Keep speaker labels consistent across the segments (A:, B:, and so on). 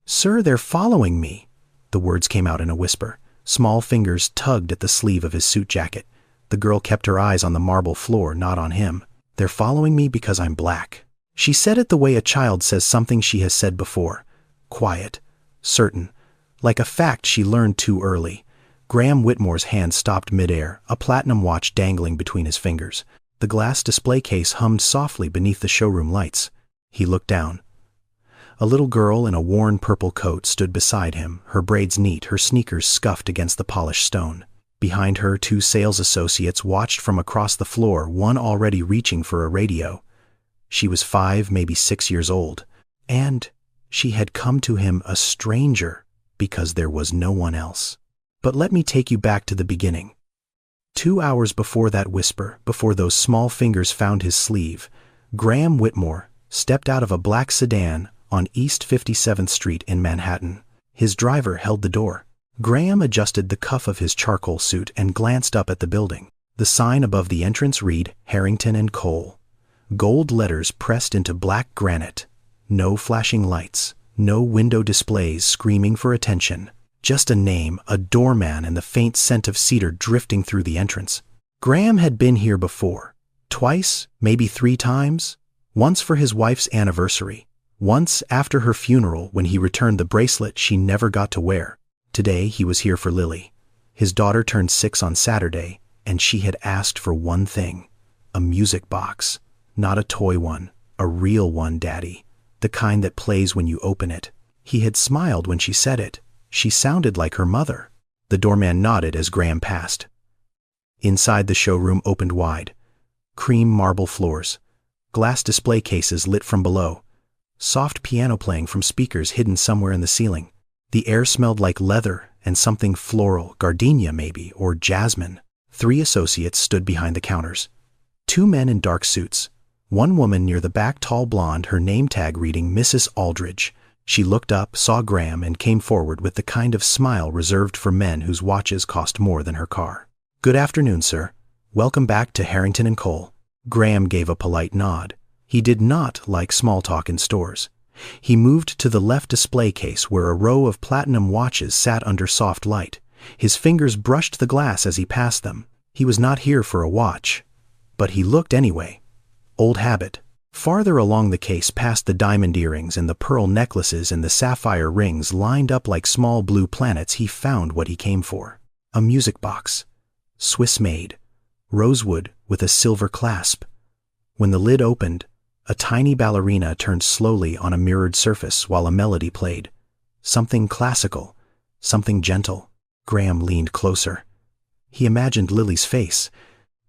A: "Sir, they're following me." The words came out in a whisper. Small fingers tugged at the sleeve of his suit jacket. The girl kept her eyes on the marble floor, not on him. "They're following me because I'm black." She said it the way a child says something she has said before. Quiet, certain, like a fact she learned too early. Graham Whitmore's hand stopped midair, a platinum watch dangling between his fingers. The glass display case hummed softly beneath the showroom lights. He looked down. A little girl in a worn purple coat stood beside him, her braids neat, her sneakers scuffed against the polished stone. Behind her, 2 sales associates watched from across the floor, one already reaching for a radio. She was 5, maybe 6 years old, and she had come to him a stranger because there was no one else. But let me take you back to the beginning. 2 hours before that whisper, before those small fingers found his sleeve, Graham Whitmore stepped out of a black sedan on East 57th Street in Manhattan. His driver held the door. Graham adjusted the cuff of his charcoal suit and glanced up at the building. The sign above the entrance read, "Harrington & Cole." Gold letters pressed into black granite. No flashing lights, no window displays screaming for attention. Just a name, a doorman, and the faint scent of cedar drifting through the entrance. Graham had been here before. Twice, maybe 3 times. Once for his wife's anniversary. Once after her funeral when he returned the bracelet she never got to wear. Today he was here for Lily. His daughter turned 6 on Saturday, and she had asked for one thing. A music box. Not a toy one. A real one, Daddy. The kind that plays when you open it. He had smiled when she said it. She sounded like her mother. The doorman nodded as Graham passed. Inside, the showroom opened wide. Cream marble floors. Glass display cases lit from below. Soft piano playing from speakers hidden somewhere in the ceiling. The air smelled like leather and something floral, gardenia maybe, or jasmine. 3 associates stood behind the counters. 2 men in dark suits. 1 woman near the back, tall blonde, her name tag reading Mrs. Aldridge. She looked up, saw Graham, and came forward with the kind of smile reserved for men whose watches cost more than her car. "Good afternoon, sir. Welcome back to Harrington & Cole." Graham gave a polite nod. He did not like small talk in stores. He moved to the left display case where a row of platinum watches sat under soft light. His fingers brushed the glass as he passed them. He was not here for a watch. But he looked anyway. Old habit. Farther along the case, past the diamond earrings and the pearl necklaces and the sapphire rings lined up like small blue planets, he found what he came for. A music box. Swiss-made. Rosewood with a silver clasp. When the lid opened, a tiny ballerina turned slowly on a mirrored surface while a melody played. Something classical, something gentle. Graham leaned closer. He imagined Lily's face,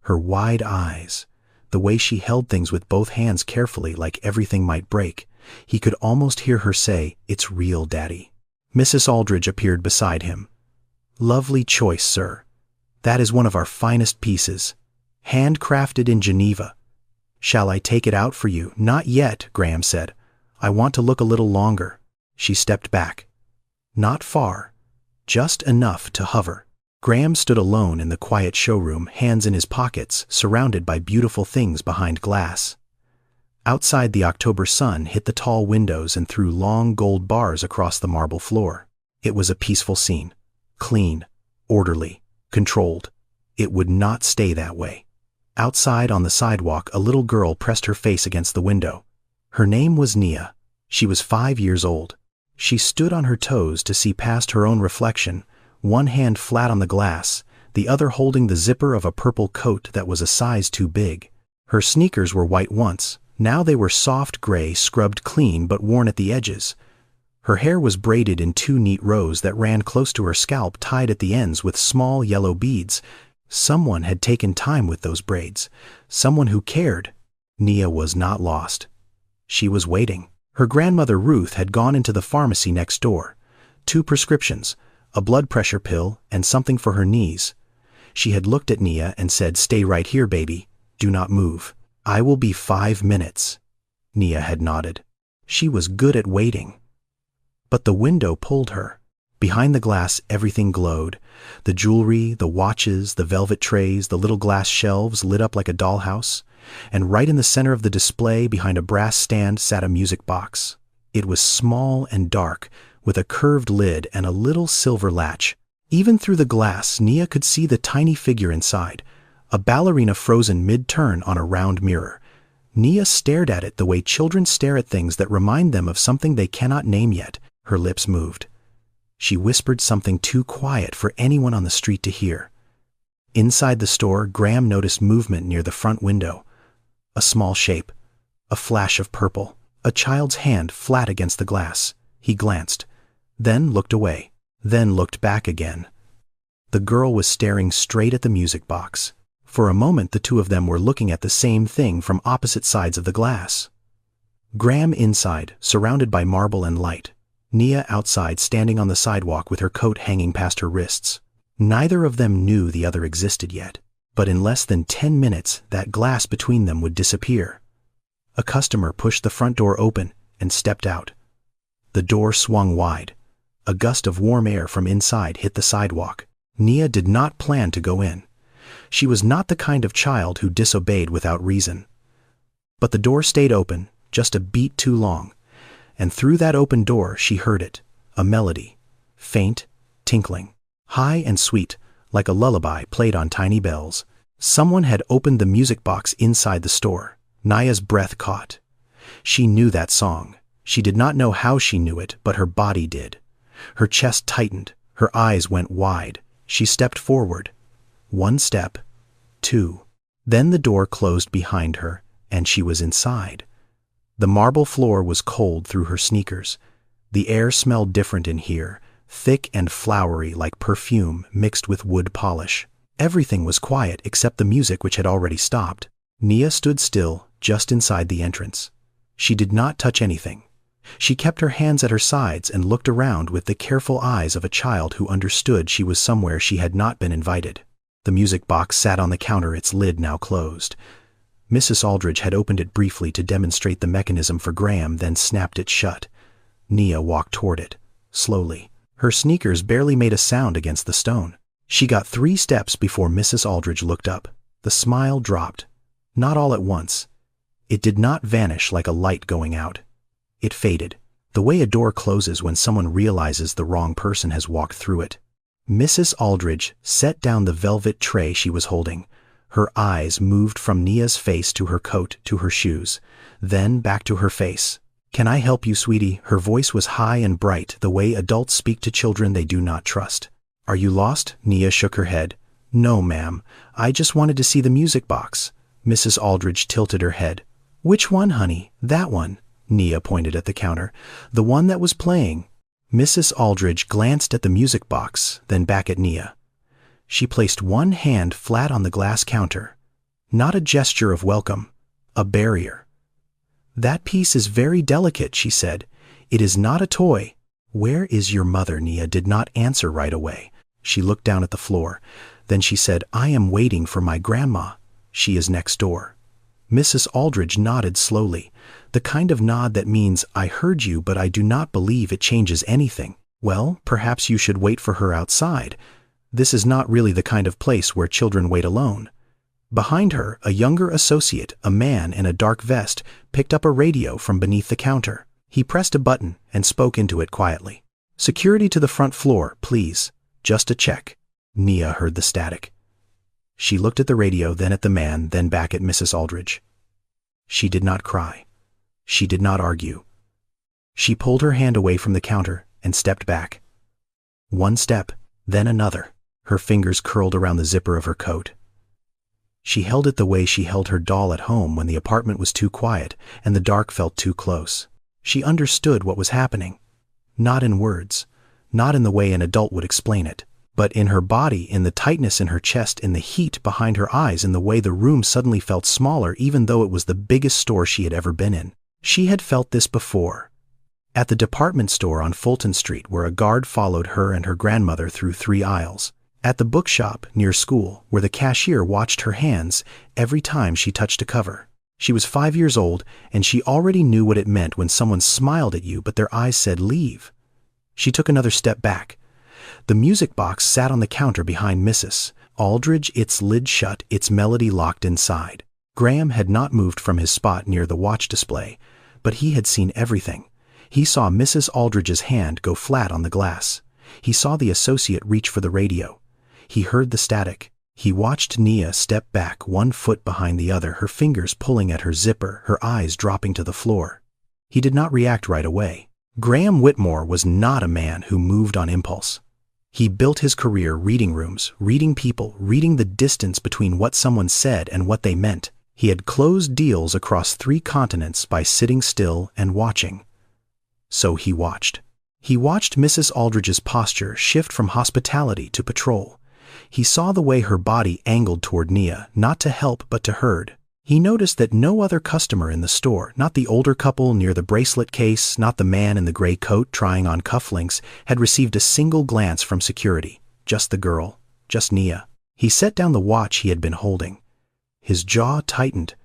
A: her wide eyes, the way she held things with both hands carefully like everything might break. He could almost hear her say, "It's real, Daddy." Mrs. Aldridge appeared beside him. "Lovely choice, sir. That is one of our finest pieces. Handcrafted in Geneva. Shall I take it out for you?" "Not yet," Graham said. "I want to look a little longer." She stepped back. Not far, just enough to hover. Graham stood alone in the quiet showroom, hands in his pockets, surrounded by beautiful things behind glass. Outside, the October sun hit the tall windows and threw long gold bars across the marble floor. It was a peaceful scene. Clean, orderly, controlled. It would not stay that way. Outside on the sidewalk, a little girl pressed her face against the window. Her name was Nia. She was 5 years old. She stood on her toes to see past her own reflection, one hand flat on the glass, the other holding the zipper of a purple coat that was a size too big. Her sneakers were white once. Now they were soft gray, scrubbed clean but worn at the edges. Her hair was braided in 2 neat rows that ran close to her scalp, tied at the ends with small yellow beads. Someone had taken time with those braids. Someone who cared. Nia was not lost. She was waiting. Her grandmother Ruth had gone into the pharmacy next door. 2 prescriptions, a blood pressure pill and something for her knees. She had looked at Nia and said, "Stay right here, baby. Do not move. I will be 5 minutes." Nia had nodded. She was good at waiting. But the window pulled her. Behind the glass, everything glowed. The jewelry, the watches, the velvet trays, the little glass shelves lit up like a dollhouse. And right in the center of the display, behind a brass stand, sat a music box. It was small and dark, with a curved lid and a little silver latch. Even through the glass, Nia could see the tiny figure inside, a ballerina frozen mid-turn on a round mirror. Nia stared at it the way children stare at things that remind them of something they cannot name yet. Her lips moved. She whispered something too quiet for anyone on the street to hear. Inside the store, Graham noticed movement near the front window. A small shape, a flash of purple, a child's hand flat against the glass. He glanced, then looked away, then looked back again. The girl was staring straight at the music box. For a moment, the two of them were looking at the same thing from opposite sides of the glass. Graham inside, surrounded by marble and light. Nia outside, standing on the sidewalk with her coat hanging past her wrists. Neither of them knew the other existed yet, but in less than 10 minutes, that glass between them would disappear. A customer pushed the front door open and stepped out. The door swung wide. A gust of warm air from inside hit the sidewalk. Nia did not plan to go in. She was not the kind of child who disobeyed without reason. But the door stayed open, just a beat too long, and through that open door she heard it, a melody, faint, tinkling, high and sweet, like a lullaby played on tiny bells. Someone had opened the music box inside the store. Nia's breath caught. She knew that song. She did not know how she knew it, but her body did. Her chest tightened, her eyes went wide. She stepped forward. 1 step, 2. Then the door closed behind her, and she was inside. The marble floor was cold through her sneakers. The air smelled different in here, thick and flowery like perfume mixed with wood polish. Everything was quiet except the music, which had already stopped. Nia stood still, just inside the entrance. She did not touch anything. She kept her hands at her sides and looked around with the careful eyes of a child who understood she was somewhere she had not been invited. The music box sat on the counter, its lid now closed. Mrs. Aldridge had opened it briefly to demonstrate the mechanism for Graham, then snapped it shut. Nia walked toward it, slowly. Her sneakers barely made a sound against the stone. She got 3 steps before Mrs. Aldridge looked up. The smile dropped. Not all at once. It did not vanish like a light going out. It faded, the way a door closes when someone realizes the wrong person has walked through it. Mrs. Aldridge set down the velvet tray she was holding. Her eyes moved from Nia's face to her coat to her shoes, then back to her face. "Can I help you, sweetie?" Her voice was high and bright, the way adults speak to children they do not trust. "Are you lost?" Nia shook her head. "No, ma'am. I just wanted to see the music box." Mrs. Aldridge tilted her head. "Which one, honey?" "That one." Nia pointed at the counter. "The one that was playing." Mrs. Aldridge glanced at the music box, then back at Nia. She placed one hand flat on the glass counter. Not a gesture of welcome, a barrier. "That piece is very delicate," she said. "It is not a toy." "Where is your mother?" Nia did not answer right away. She looked down at the floor. Then she said, "I am waiting for my grandma. She is next door." Mrs. Aldridge nodded slowly, the kind of nod that means, "I heard you, but I do not believe it changes anything." "Well, perhaps you should wait for her outside. This is not really the kind of place where children wait alone." Behind her, a younger associate, a man in a dark vest, picked up a radio from beneath the counter. He pressed a button and spoke into it quietly. "Security to the front floor, please. Just a check." Nia heard the static. She looked at the radio, then at the man, then back at Mrs. Aldridge. She did not cry. She did not argue. She pulled her hand away from the counter and stepped back. 1 step, then another. Her fingers curled around the zipper of her coat. She held it the way she held her doll at home when the apartment was too quiet and the dark felt too close. She understood what was happening. Not in words, not in the way an adult would explain it, but in her body, in the tightness in her chest, in the heat behind her eyes, in the way the room suddenly felt smaller even though it was the biggest store she had ever been in. She had felt this before. At the department store on Fulton Street, where a guard followed her and her grandmother through 3 aisles. At the bookshop near school, where the cashier watched her hands every time she touched a cover. She was 5 years old, and she already knew what it meant when someone smiled at you but their eyes said leave. She took another step back. The music box sat on the counter behind Mrs. Aldridge, its lid shut, its melody locked inside. Graham had not moved from his spot near the watch display, but he had seen everything. He saw Mrs. Aldridge's hand go flat on the glass. He saw the associate reach for the radio. He heard the static. He watched Nia step back 1 foot behind the other, her fingers pulling at her zipper, her eyes dropping to the floor. He did not react right away. Graham Whitmore was not a man who moved on impulse. He built his career reading rooms, reading people, reading the distance between what someone said and what they meant. He had closed deals across 3 continents by sitting still and watching. So he watched. He watched Mrs. Aldridge's posture shift from hospitality to patrol. He saw the way her body angled toward Nia, not to help but to herd. He noticed that no other customer in the store, not the older couple near the bracelet case, not the man in the gray coat trying on cufflinks, had received a single glance from security. Just the girl, just Nia. He set down the watch he had been holding. His jaw tightened,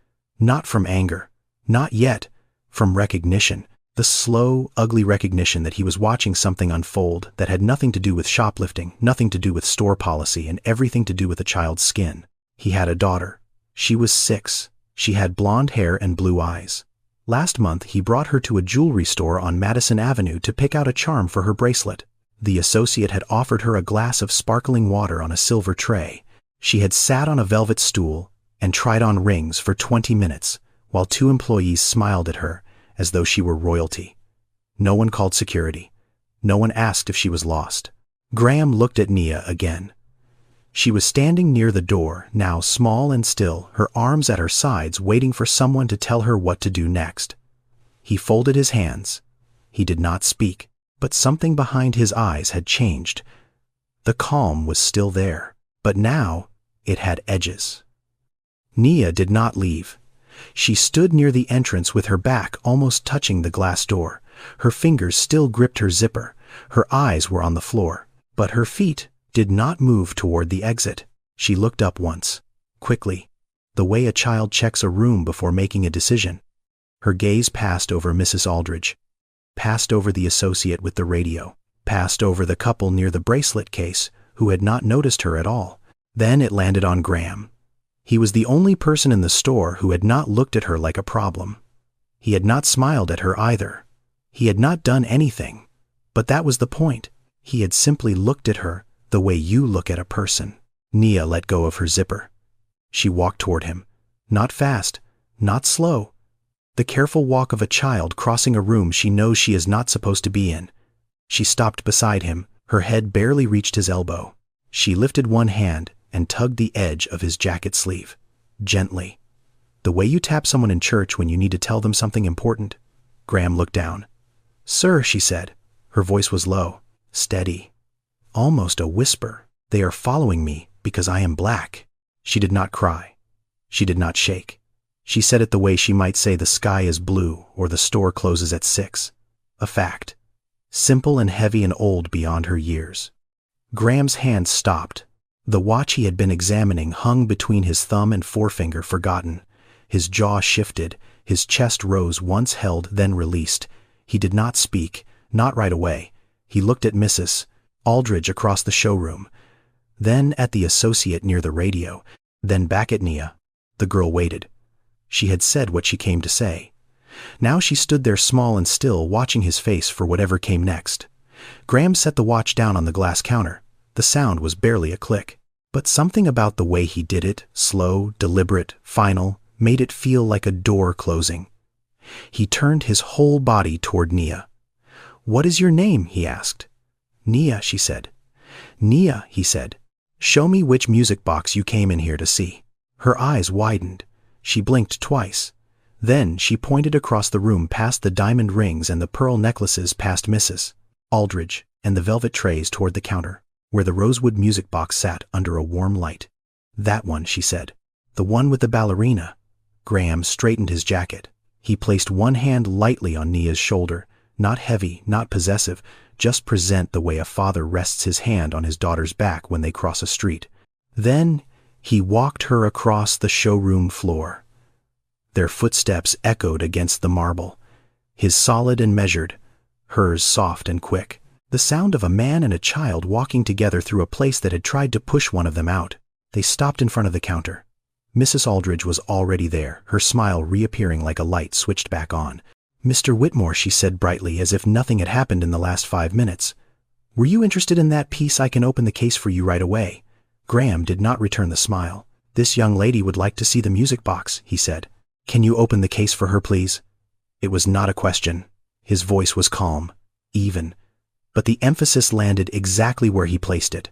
A: not from anger, not yet, from recognition. The slow, ugly recognition that he was watching something unfold that had nothing to do with shoplifting, nothing to do with store policy, and everything to do with a child's skin. He had a daughter. She was 6. She had blonde hair and blue eyes. Last month, he brought her to a jewelry store on Madison Avenue to pick out a charm for her bracelet. The associate had offered her a glass of sparkling water on a silver tray. She had sat on a velvet stool and tried on rings for 20 minutes, while 2 employees smiled at her as though she were royalty. No one called security. No one asked if she was lost. Graham looked at Nia again. She was standing near the door, now small and still, her arms at her sides, waiting for someone to tell her what to do next. He folded his hands. He did not speak, but something behind his eyes had changed. The calm was still there, but now it had edges. Nia did not leave. She stood near the entrance with her back almost touching the glass door. Her fingers still gripped her zipper. Her eyes were on the floor, but her feet did not move toward the exit. She looked up once, quickly, the way a child checks a room before making a decision. Her gaze passed over Mrs. Aldridge, passed over the associate with the radio, passed over the couple near the bracelet case who had not noticed her at all. Then it landed on Graham. He was the only person in the store who had not looked at her like a problem. He had not smiled at her either. He had not done anything. But that was the point. He had simply looked at her the way you look at a person. Nia let go of her zipper. She walked toward him. Not fast, not slow. The careful walk of a child crossing a room she knows she is not supposed to be in. She stopped beside him. Her head barely reached his elbow. She lifted one hand and tugged the edge of his jacket sleeve, gently. The way you tap someone in church when you need to tell them something important. Graham looked down. "Sir," she said. Her voice was low, steady, almost a whisper. "They are following me because I am black." She did not cry. She did not shake. She said it the way she might say the sky is blue or the store closes at 6. A fact. Simple and heavy and old beyond her years. Graham's hand stopped. The watch he had been examining hung between his thumb and forefinger, forgotten. His jaw shifted. His chest rose, once held, then released. He did not speak, not right away. He looked at Mrs. Aldridge across the showroom, then at the associate near the radio, then back at Nia. The girl waited. She had said what she came to say. Now she stood there small and still, watching his face for whatever came next. Graham set the watch down on the glass counter. The sound was barely a click, but something about the way he did it, slow, deliberate, final, made it feel like a door closing. He turned his whole body toward Nia. "What is your name?" he asked. "Nia," she said. "Nia," he said. "Show me which music box you came in here to see." Her eyes widened. She blinked twice. Then she pointed across the room past the diamond rings and the pearl necklaces, past Mrs. Aldridge and the velvet trays toward the counter, where the rosewood music box sat under a warm light. "That one," she said. "The one with the ballerina." Graham straightened his jacket. He placed one hand lightly on Nia's shoulder, not heavy, not possessive, just present the way a father rests his hand on his daughter's back when they cross a street. Then he walked her across the showroom floor. Their footsteps echoed against the marble, his solid and measured, hers soft and quick. The sound of a man and a child walking together through a place that had tried to push one of them out. They stopped in front of the counter. Mrs. Aldridge was already there, her smile reappearing like a light switched back on. Mr. Whitmore, she said brightly, as if nothing had happened in the last 5 minutes. Were you interested in that piece? I can open the case for you right away. Graham did not return the smile. This young lady would like to see the music box, he said. Can you open the case for her, please? It was not a question. His voice was calm, even. But the emphasis landed exactly where he placed it.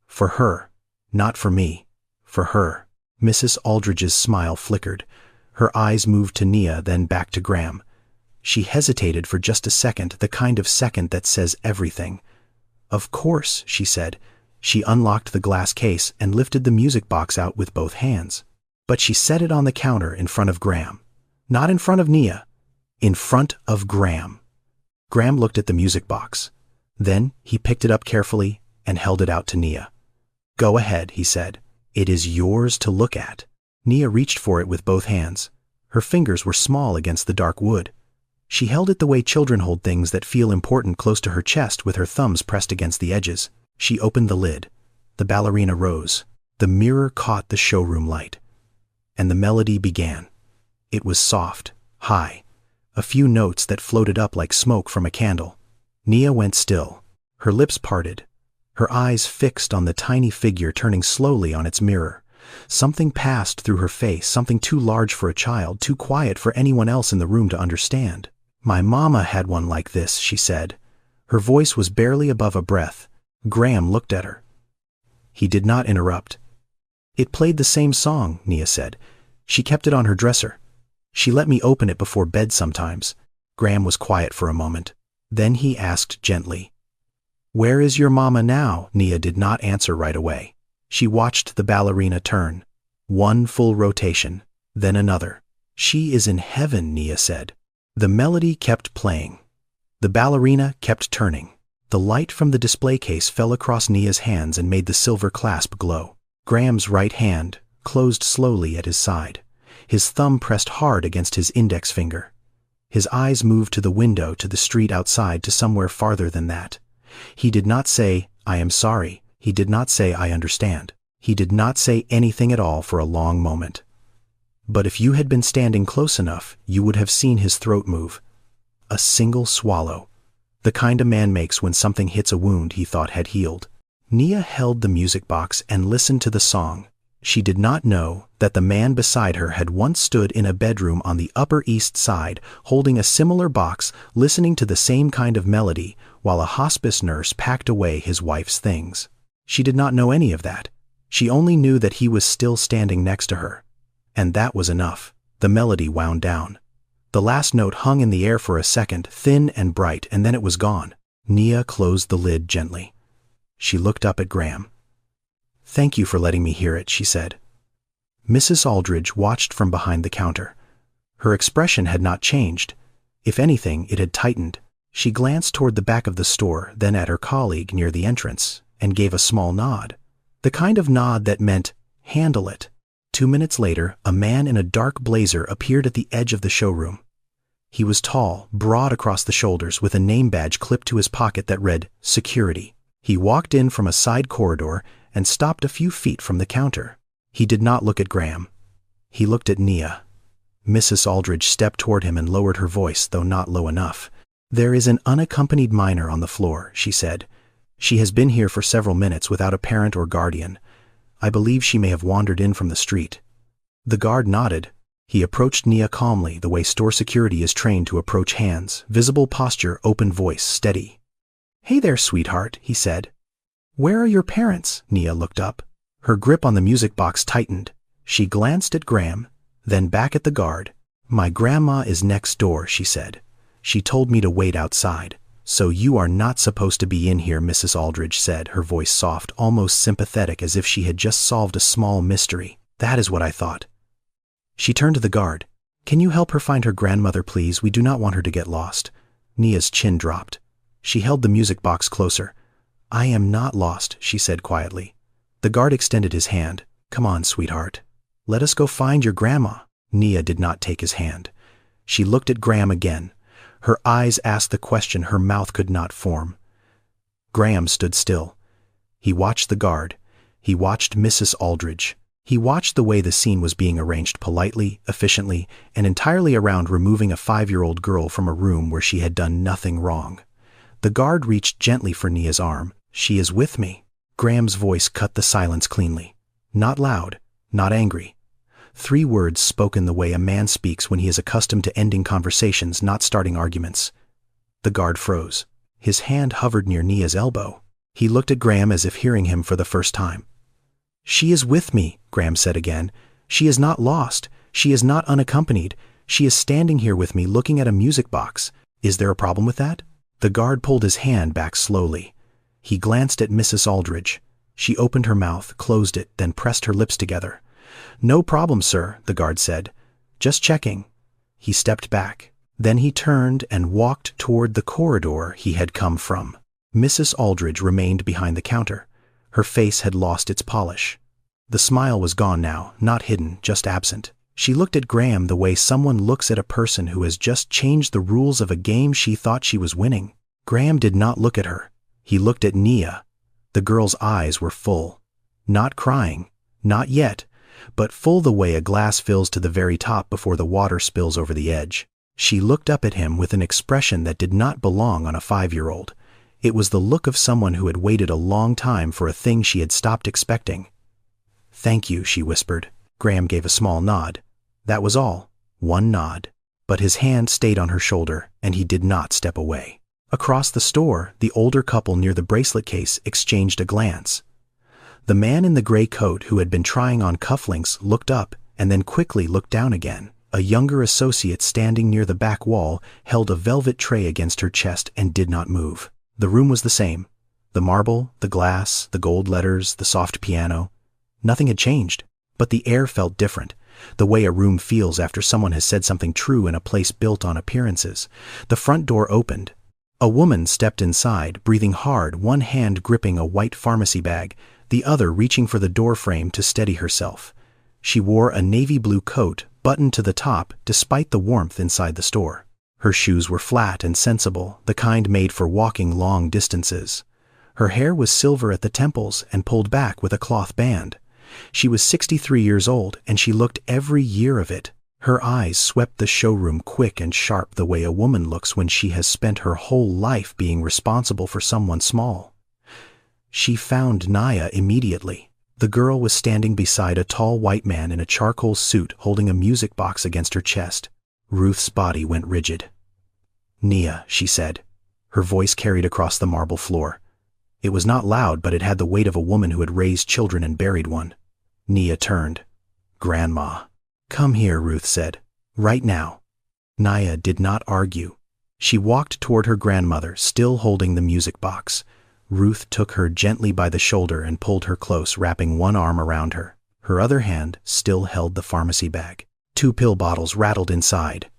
A: For her. Not for me. For her. Mrs. Aldridge's smile flickered. Her eyes moved to Nia, then back to Graham. She hesitated for just a second, the kind of second that says everything. Of course, she said. She unlocked the glass case and lifted the music box out with both hands. But she set it on the counter in front of Graham. Not in front of Nia. In front of Graham. Graham looked at the music box. Then he picked it up carefully and held it out to Nia. Go ahead, he said. It is yours to look at. Nia reached for it with both hands. Her fingers were small against the dark wood. She held it the way children hold things that feel important, close to her chest, with her thumbs pressed against the edges. She opened the lid. The ballerina rose. The mirror caught the showroom light. And the melody began. It was soft, high, a few notes that floated up like smoke from a candle. Nia went still, her lips parted, her eyes fixed on the tiny figure turning slowly on its mirror. Something passed through her face, something too large for a child, too quiet for anyone else in the room to understand. My mama had one like this, she said. Her voice was barely above a breath. Graham looked at her. He did not interrupt. It played the same song, Nia said. She kept it on her dresser. She let me open it before bed sometimes. Graham was quiet for a moment. Then he asked gently, Where is your mama now? Nia did not answer right away. She watched the ballerina turn. One full rotation, then another. She is in heaven, Nia said. The melody kept playing. The ballerina kept turning. The light from the display case fell across Nia's hands and made the silver clasp glow. Graham's right hand closed slowly at his side. His thumb pressed hard against his index finger. His eyes moved to the window, to the street outside, to somewhere farther than that. He did not say, I am sorry. He did not say, I understand. He did not say anything at all for a long moment. But if you had been standing close enough, you would have seen his throat move. A single swallow. The kind a man makes when something hits a wound he thought had healed. Nia held the music box and listened to the song. She did not know that the man beside her had once stood in a bedroom on the Upper East Side, holding a similar box, listening to the same kind of melody, while a hospice nurse packed away his wife's things. She did not know any of that. She only knew that he was still standing next to her. And that was enough. The melody wound down. The last note hung in the air for a second, thin and bright, and then it was gone. Nia closed the lid gently. She looked up at Graham. Thank you for letting me hear it, she said. Mrs. Aldridge watched from behind the counter. Her expression had not changed. If anything, it had tightened. She glanced toward the back of the store, then at her colleague near the entrance, and gave a small nod. The kind of nod that meant, handle it. 2 minutes later, a man in a dark blazer appeared at the edge of the showroom. He was tall, broad across the shoulders, with a name badge clipped to his pocket that read, Security. He walked in from a side corridor and stopped a few feet from the counter. He did not look at Graham. He looked at Nia. Mrs. Aldridge stepped toward him and lowered her voice, though not low enough. There is an unaccompanied minor on the floor, she said. She has been here for several minutes without a parent or guardian. I believe she may have wandered in from the street. The guard nodded. He approached Nia calmly, the way store security is trained to approach hands. Visible posture, open voice, steady. Hey there, sweetheart, he said. Where are your parents? Nia looked up. Her grip on the music box tightened. She glanced at Graham, then back at the guard. My grandma is next door, she said. She told me to wait outside. So you are not supposed to be in here, Mrs. Aldridge said, her voice soft, almost sympathetic, as if she had just solved a small mystery. That is what I thought. She turned to the guard. Can you help her find her grandmother, please? We do not want her to get lost. Nia's chin dropped. She held the music box closer. I am not lost, she said quietly. The guard extended his hand. Come on, sweetheart. Let us go find your grandma. Nia did not take his hand. She looked at Graham again. Her eyes asked the question her mouth could not form. Graham stood still. He watched the guard. He watched Mrs. Aldridge. He watched the way the scene was being arranged politely, efficiently, and entirely around removing a 5-year-old girl from a room where she had done nothing wrong. The guard reached gently for Nia's arm. "She is with me." Graham's voice cut the silence cleanly. Not loud, not angry. 3 words spoken the way a man speaks when he is accustomed to ending conversations, not starting arguments. The guard froze. His hand hovered near Nia's elbow. He looked at Graham as if hearing him for the first time. "She is with me," Graham said again. "She is not lost. She is not unaccompanied. She is standing here with me looking at a music box. Is there a problem with that?" The guard pulled his hand back slowly. He glanced at Mrs. Aldridge. She opened her mouth, closed it, then pressed her lips together. "No problem, sir," the guard said. "Just checking." He stepped back. Then he turned and walked toward the corridor he had come from. Mrs. Aldridge remained behind the counter. Her face had lost its polish. The smile was gone now, not hidden, just absent. She looked at Graham the way someone looks at a person who has just changed the rules of a game she thought she was winning. Graham did not look at her. He looked at Nia. The girl's eyes were full. Not crying, not yet, but full the way a glass fills to the very top before the water spills over the edge. She looked up at him with an expression that did not belong on a 5-year-old. It was the look of someone who had waited a long time for a thing she had stopped expecting. "Thank you," she whispered. Graham gave a small nod. That was all. One nod. But his hand stayed on her shoulder, and he did not step away. Across the store, the older couple near the bracelet case exchanged a glance. The man in the gray coat who had been trying on cufflinks looked up and then quickly looked down again. A younger associate standing near the back wall held a velvet tray against her chest and did not move. The room was the same. The marble, the glass, the gold letters, the soft piano. Nothing had changed, but the air felt different, the way a room feels after someone has said something true in a place built on appearances. The front door opened. A woman stepped inside, breathing hard, one hand gripping a white pharmacy bag, the other reaching for the door frame to steady herself. She wore a navy blue coat, buttoned to the top despite the warmth inside the store. Her shoes were flat and sensible, the kind made for walking long distances. Her hair was silver at the temples and pulled back with a cloth band. She was 63 years old, and she looked every year of it. Her eyes swept the showroom quick and sharp the way a woman looks when she has spent her whole life being responsible for someone small. She found Nia immediately. The girl was standing beside a tall white man in a charcoal suit holding a music box against her chest. Ruth's body went rigid. "Nia," she said. Her voice carried across the marble floor. It was not loud, but it had the weight of a woman who had raised children and buried one. Nia turned. "Grandma." "Come here," Ruth said. "Right now." Nia did not argue. She walked toward her grandmother, still holding the music box. Ruth took her gently by the shoulder and pulled her close, wrapping one arm around her. Her other hand still held the pharmacy bag. 2 pill bottles rattled inside.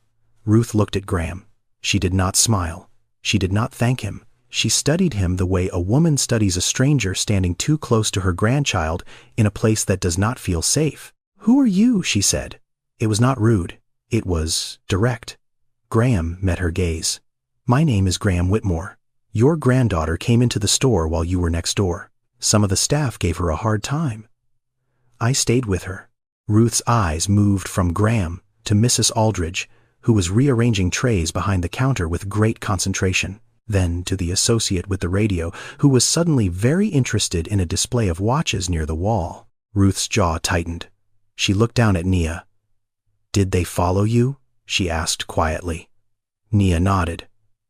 A: Ruth looked at Graham. She did not smile. She did not thank him. She studied him the way a woman studies a stranger standing too close to her grandchild in a place that does not feel safe. "Who are you?" she said. It was not rude. It was direct. Graham met her gaze. "My name is Graham Whitmore. Your granddaughter came into the store while you were next door. Some of the staff gave her a hard time. I stayed with her." Ruth's eyes moved from Graham to Mrs. Aldridge, who was rearranging trays behind the counter with great concentration, then to the associate with the radio, who was suddenly very interested in a display of watches near the wall. Ruth's jaw tightened. She looked down at Nia. "Did they follow you?" she asked quietly. Nia nodded.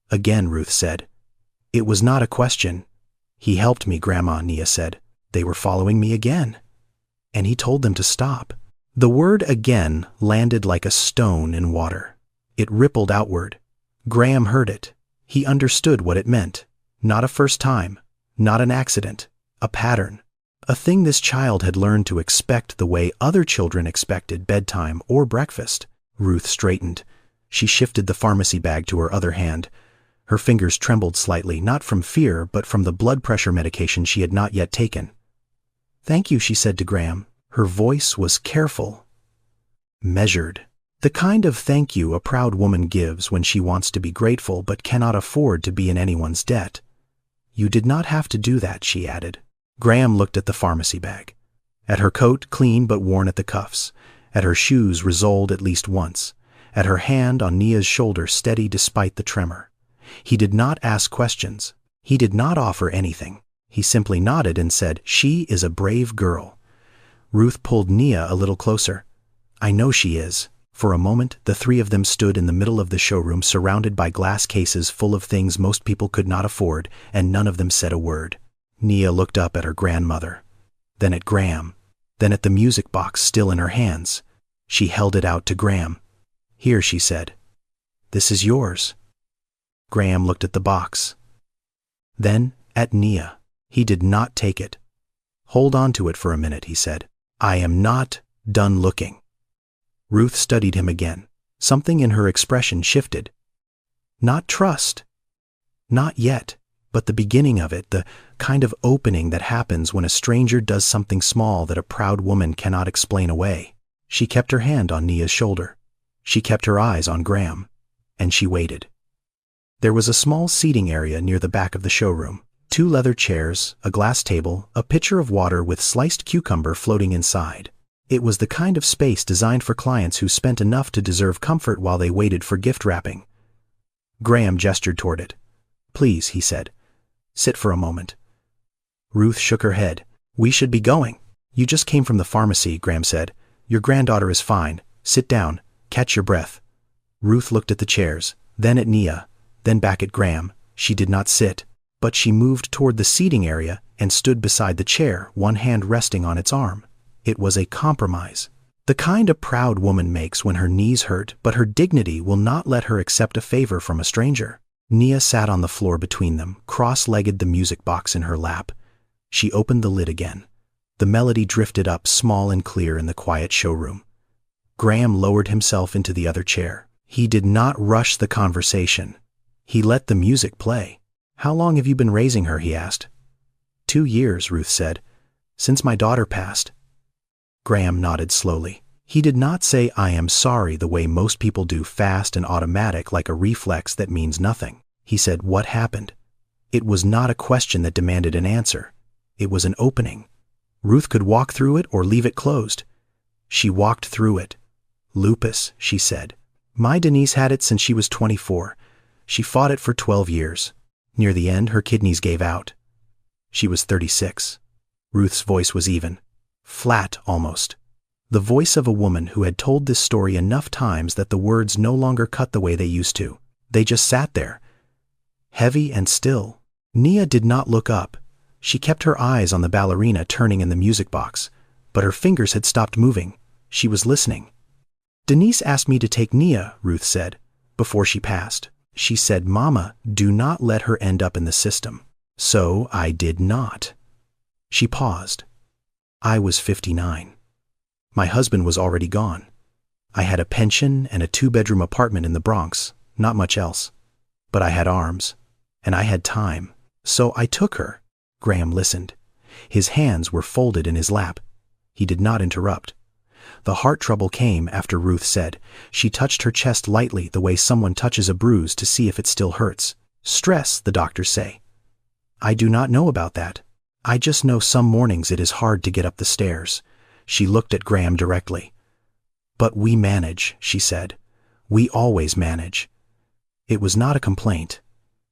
A: Again Ruth said, "It was not a question." "He helped me, Grandma," Nia said. "They were following me again." And he told them to stop. The word "again" landed like a stone in water. It rippled outward. Graham heard it. He understood what it meant. Not a first time, not an accident, a pattern. A thing this child had learned to expect the way other children expected bedtime or breakfast. Ruth straightened. She shifted the pharmacy bag to her other hand. Her fingers trembled slightly, not from fear, but from the blood pressure medication she had not yet taken. "Thank you," she said to Graham. Her voice was careful, measured. The kind of thank you a proud woman gives when she wants to be grateful but cannot afford to be in anyone's debt. "You did not have to do that," she added. Graham looked at the pharmacy bag. At her coat, clean but worn at the cuffs. At her shoes, resoled at least once. At her hand on Nia's shoulder, steady despite the tremor. He did not ask questions. He did not offer anything. He simply nodded and said, "She is a brave girl." Ruth pulled Nia a little closer. "I know she is." For a moment, the three of them stood in the middle of the showroom, surrounded by glass cases full of things most people could not afford, and none of them said a word. Nia looked up at her grandmother, then at Graham, then at the music box still in her hands. She held it out to Graham. "Here," she said. "This is yours." Graham looked at the box. Then at Nia. He did not take it. "Hold on to it for a minute," he said. "I am not done looking." Ruth studied him again. Something in her expression shifted. Not trust. Not yet, but the beginning of it, the kind of opening that happens when a stranger does something small that a proud woman cannot explain away. She kept her hand on Nia's shoulder. She kept her eyes on Graham. And she waited. There was a small seating area near the back of the showroom. 2 leather chairs, a glass table, a pitcher of water with sliced cucumber floating inside. It was the kind of space designed for clients who spent enough to deserve comfort while they waited for gift wrapping. Graham gestured toward it. "Please," he said. "Sit for a moment." Ruth shook her head. "We should be going." "You just came from the pharmacy," Graham said. "Your granddaughter is fine. Sit down. Catch your breath." Ruth looked at the chairs, then at Nia, then back at Graham. She did not sit, but she moved toward the seating area and stood beside the chair, one hand resting on its arm. It was a compromise. The kind a proud woman makes when her knees hurt, but her dignity will not let her accept a favor from a stranger. Nia sat on the floor between them, cross-legged, the music box in her lap. She opened the lid again. The melody drifted up, small and clear, in the quiet showroom. Graham lowered himself into the other chair. He did not rush the conversation. He let the music play. "How long have you been raising her?" he asked. 2 years, Ruth said. "Since my daughter passed." Graham nodded slowly. He did not say "I am sorry" the way most people do, fast and automatic, like a reflex that means nothing. He said, "What happened?" It was not a question that demanded an answer. It was an opening. Ruth could walk through it or leave it closed. She walked through it. "Lupus," she said. "My Denise had it since she was 24. She fought it for 12 years. Near the end, her kidneys gave out. She was 36. Ruth's voice was even. Flat, almost. The voice of a woman who had told this story enough times that the words no longer cut the way they used to. They just sat there, heavy and still. Nia did not look up. She kept her eyes on the ballerina turning in the music box, but her fingers had stopped moving. She was listening. "Denise asked me to take Nia," Ruth said, "before she passed. She said, 'Mama, do not let her end up in the system.' So I did not." She paused. "I was 59. My husband was already gone. I had a pension and a 2-bedroom apartment in the Bronx, not much else. But I had arms, and I had time. So I took her." Graham listened. His hands were folded in his lap. He did not interrupt. The heart trouble came after Ruth said. She touched her chest lightly, the way someone touches a bruise to see if it still hurts. "Stress, the doctors say." "I do not know about that. I just know some mornings it is hard to get up the stairs." She looked at Graham directly. "But we manage," she said. "We always manage." It was not a complaint.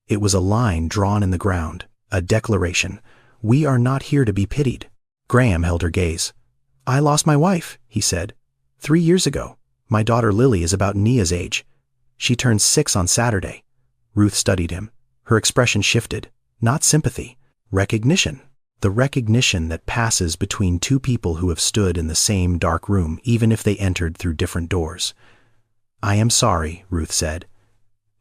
A: It was a line drawn in the ground, a declaration. We are not here to be pitied. Graham held her gaze. "I lost my wife," he said, 3 years ago. My daughter Lily is about Nia's age. She turns 6 on Saturday." Ruth studied him. Her expression shifted. Not sympathy. Recognition. The recognition that passes between 2 people who have stood in the same dark room, even if they entered through different doors. "I am sorry," Ruth said.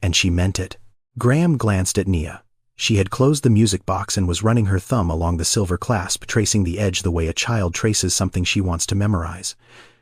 A: And she meant it. Graham glanced at Nia. She had closed the music box and was running her thumb along the silver clasp, tracing the edge the way a child traces something she wants to memorize.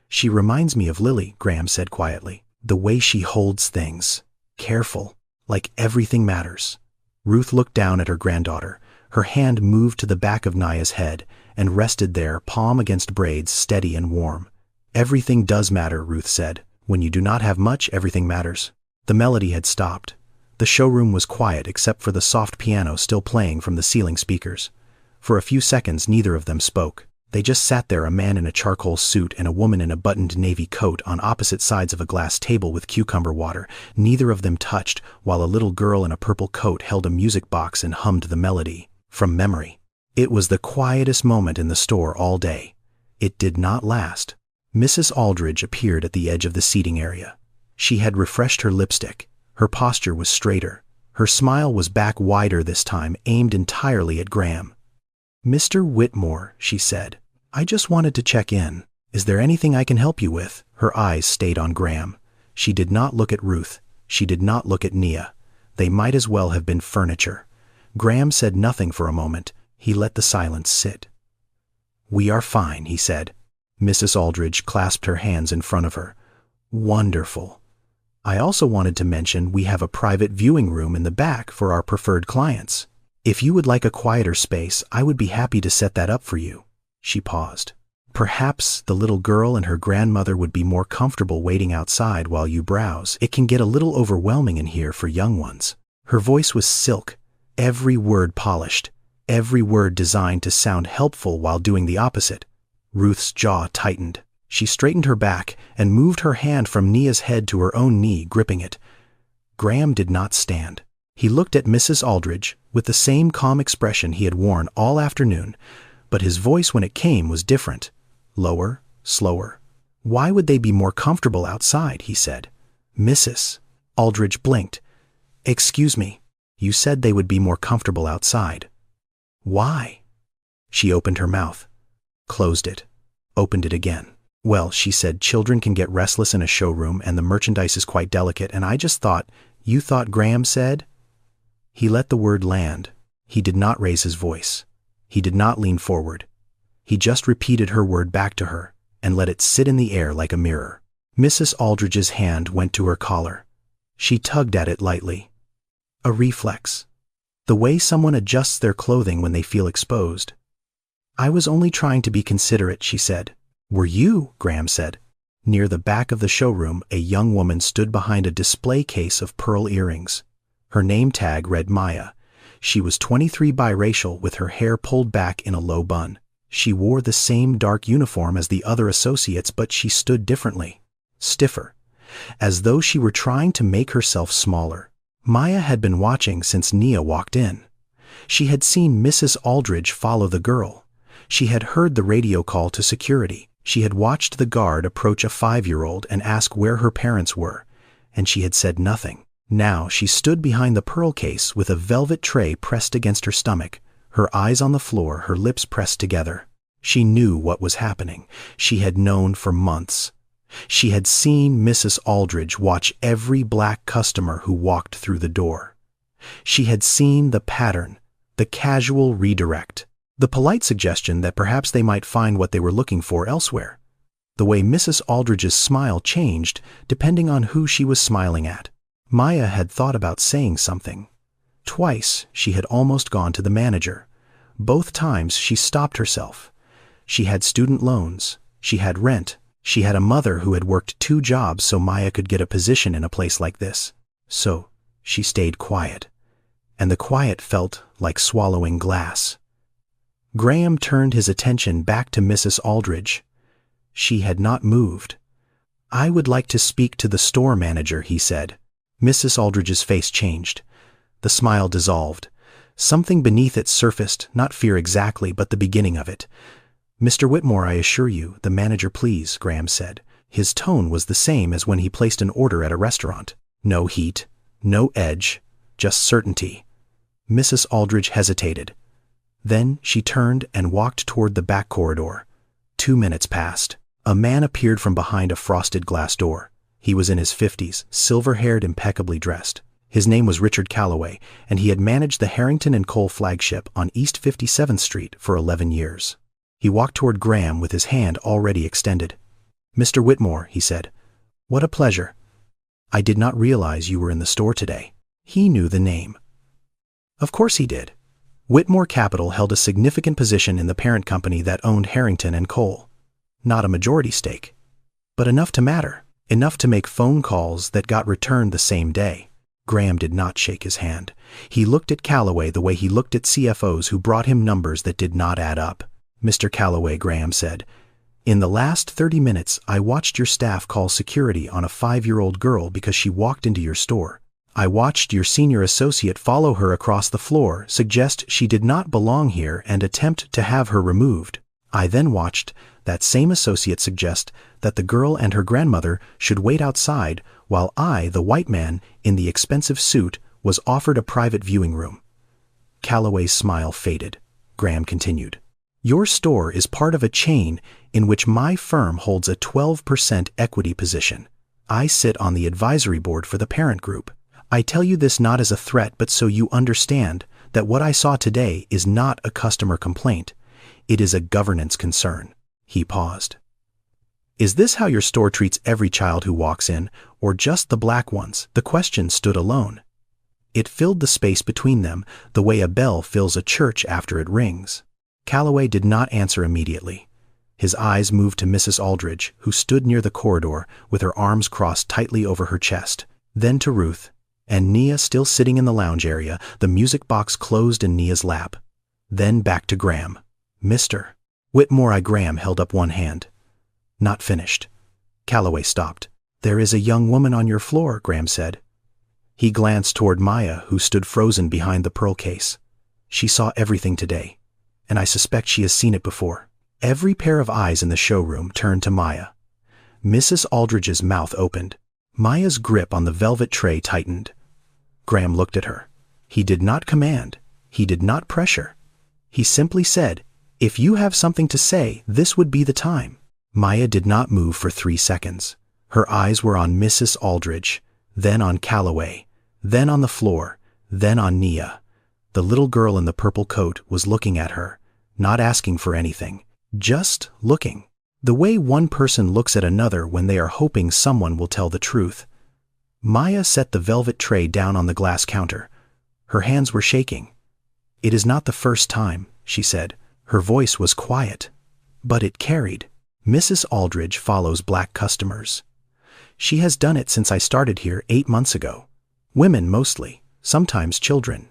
A: "She reminds me of Lily," Graham said quietly. "The way she holds things. Careful. Like everything matters." Ruth looked down at her granddaughter. Her hand moved to the back of Nia's head and rested there, palm against braids, steady and warm. "Everything does matter," Ruth said. "When you do not have much, everything matters." The melody had stopped. The showroom was quiet except for the soft piano still playing from the ceiling speakers. For a few seconds neither of them spoke. They just sat there, a man in a charcoal suit and a woman in a buttoned navy coat, on opposite sides of a glass table with cucumber water. Neither of them touched, while a little girl in a purple coat held a music box and hummed the melody from memory. It was the quietest moment in the store all day. It did not last. Mrs. Aldridge appeared at the edge of the seating area. She had refreshed her lipstick. Her posture was straighter. Her smile was back wider this time, aimed entirely at Graham. "Mr. Whitmore," she said, "I just wanted to check in. Is there anything I can help you with?" Her eyes stayed on Graham. She did not look at Ruth. She did not look at Nia. They might as well have been furniture. Graham said nothing for a moment. He let the silence sit. "We are fine," he said. Mrs. Aldridge clasped her hands in front of her. "Wonderful. I also wanted to mention we have a private viewing room in the back for our preferred clients. If you would like a quieter space, I would be happy to set that up for you." She paused. "Perhaps the little girl and her grandmother would be more comfortable waiting outside while you browse. It can get a little overwhelming in here for young ones." Her voice was silk, every word polished, every word designed to sound helpful while doing the opposite. Ruth's jaw tightened. She straightened her back and moved her hand from Nia's head to her own knee, gripping it. Graham did not stand. He looked at Mrs. Aldridge with the same calm expression he had worn all afternoon, but his voice when it came was different. Lower, slower. "Why would they be more comfortable outside?" he said. Mrs. Aldridge blinked. "Excuse me, you said they would be more comfortable outside. Why?" She opened her mouth, closed it, opened it again. "Well," she said, "children can get restless in a showroom and the merchandise is quite delicate, and I just thought—" "You thought," Graham said. He let the word land. He did not raise his voice. He did not lean forward. He just repeated her word back to her and let it sit in the air like a mirror. Mrs. Aldridge's hand went to her collar. She tugged at it lightly. A reflex. The way someone adjusts their clothing when they feel exposed. "I was only trying to be considerate," she said. "Were you?" Graham said. Near the back of the showroom, a young woman stood behind a display case of pearl earrings. Her name tag read Maya. She was 23, biracial, with her hair pulled back in a low bun. She wore the same dark uniform as the other associates, but she stood differently, stiffer, as though she were trying to make herself smaller. Maya had been watching since Nia walked in. She had seen Mrs. Aldridge follow the girl. She had heard the radio call to security. She had watched the guard approach a 5-year-old and ask where her parents were, and she had said nothing. Now she stood behind the pearl case with a velvet tray pressed against her stomach, her eyes on the floor, her lips pressed together. She knew what was happening. She had known for months. She had seen Mrs. Aldridge watch every black customer who walked through the door. She had seen the pattern, the casual redirect, the polite suggestion that perhaps they might find what they were looking for elsewhere. The way Mrs. Aldridge's smile changed depending on who she was smiling at. Maya had thought about saying something. Twice she had almost gone to the manager. Both times she stopped herself. She had student loans. She had rent. She had a mother who had worked 2 jobs so Maya could get a position in a place like this. So she stayed quiet. And the quiet felt like swallowing glass. Graham turned his attention back to Mrs. Aldridge. She had not moved. "I would like to speak to the store manager," he said. Mrs. Aldridge's face changed. The smile dissolved. Something beneath it surfaced, not fear exactly, but the beginning of it. "Mr. Whitmore, I assure you, the manager, please," Graham said. His tone was the same as when he placed an order at a restaurant. No heat, no edge, just certainty. Mrs. Aldridge hesitated. Then she turned and walked toward the back corridor. 2 minutes passed. A man appeared from behind a frosted glass door. He was in his 50s, silver-haired, impeccably dressed. His name was Richard Calloway, and he had managed the Harrington and Cole flagship on East 57th Street for 11 years. He walked toward Graham with his hand already extended. "Mr. Whitmore," he said. "What a pleasure. I did not realize you were in the store today." He knew the name. Of course he did. Whitmore Capital held a significant position in the parent company that owned Harrington and Cole. Not a majority stake, but enough to matter, enough to make phone calls that got returned the same day. Graham did not shake his hand. He looked at Calloway the way he looked at CFOs who brought him numbers that did not add up. Mr. Calloway, Graham said. In the last 30 minutes, I watched your staff call security on a 5-year-old girl because she walked into your store. I watched your senior associate follow her across the floor, suggest she did not belong here, and attempt to have her removed. I then watched that same associate suggest that the girl and her grandmother should wait outside while I, the white man in the expensive suit, was offered a private viewing room. Calloway's smile faded. Graham continued. Your store is part of a chain in which my firm holds a 12% equity position. I sit on the advisory board for the parent group. I tell you this not as a threat, but so you understand that what I saw today is not a customer complaint. It is a governance concern. He paused. Is this how your store treats every child who walks in, or just the black ones? The question stood alone. It filled the space between them the way a bell fills a church after it rings. Calloway did not answer immediately. His eyes moved to Mrs. Aldridge, who stood near the corridor with her arms crossed tightly over her chest, then to Ruth, and Nia still sitting in the lounge area, the music box closed in Nia's lap. Then back to Graham. Mr. Whitmore. Graham held up one hand. Not finished. Calloway stopped. There is a young woman on your floor, Graham said. He glanced toward Maya, who stood frozen behind the pearl case. She saw everything today, and I suspect she has seen it before. Every pair of eyes in the showroom turned to Maya. Mrs. Aldridge's mouth opened. Maya's grip on the velvet tray tightened. Graham looked at her. He did not command. He did not pressure. He simply said, if you have something to say, this would be the time. Maya did not move for 3 seconds. Her eyes were on Mrs. Aldridge, then on Calloway, then on the floor, then on Nia. The little girl in the purple coat was looking at her, not asking for anything, just looking. The way one person looks at another when they are hoping someone will tell the truth. Maya set the velvet tray down on the glass counter. Her hands were shaking. It is not the first time, she said. Her voice was quiet, but it carried. Mrs. Aldridge follows black customers. She has done it since I started here 8 months ago. Women mostly, sometimes children.